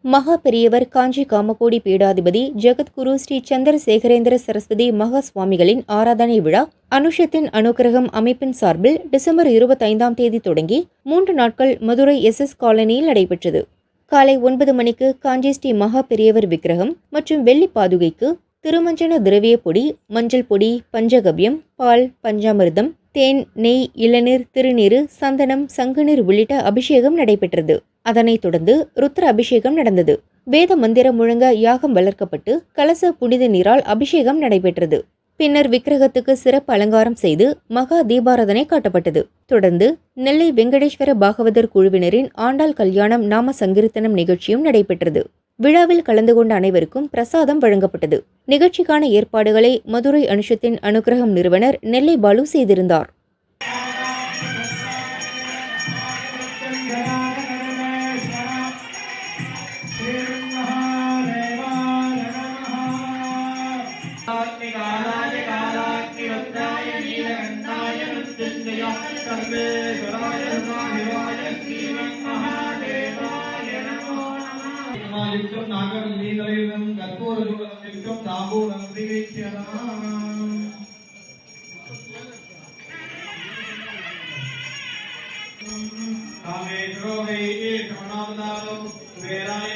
மகா பெரியவர் காஞ்சி காமகோடி பீடாதிபதி ஜெகத்குரு ஸ்ரீ சந்திரசேகரேந்திர சரஸ்வதி மகா சுவாமிகளின் ஆராதனை விழா அனுஷத்தின் அனுக்கிரகம் அமைப்பின் சார்பில் டிசம்பர் 25ஆம் தேதி தொடங்கி 3 நாட்கள் மதுரை SS காலனியில் நடைபெற்றது. காலை 9 மணிக்கு காஞ்சி ஸ்ரீ மகா பெரியவர் விக்கிரகம் மற்றும் வெள்ளி பாதுகைக்கு திருமஞ்சன திரவிய பொடி, மஞ்சள் பொடி, பஞ்சகவ்யம், பால், பஞ்சாமிர்தம், தேன், நெய், இளநீர், திருநீறு, சந்தனம், சங்குநீர் உள்ளிட்ட அபிஷேகம் நடைபெற்றது. அதனைத் தொடர்ந்து ருத்ர அபிஷேகம் நடந்தது. வேத மந்திரம் முழங்க யாகம் வளர்க்கப்பட்டு கலச புனித நீரால் அபிஷேகம் நடைபெற்றது. பின்னர் விக்கிரகத்துக்கு சிறப்பு அலங்காரம் செய்து மகா தீபாராதனை காட்டப்பட்டது. தொடர்ந்து நெல்லை வெங்கடேஸ்வர பாகவதர் குழுவினரின் ஆண்டாள் கல்யாணம் நாம சங்கீர்த்தனம் நிகழ்ச்சியும் நடைபெற்றது. விழாவில் கலந்து கொண்ட அனைவருக்கும் பிரசாதம் வழங்கப்பட்டது. நிகழ்ச்சிக்கான ஏற்பாடுகளை மதுரை அனுஷத்தின் அனுக்கிரகம் நிறுவனர் நெல்லை பாலு செய்திருந்தார். कामेश्वरो वै ईशमनामदालो वेराय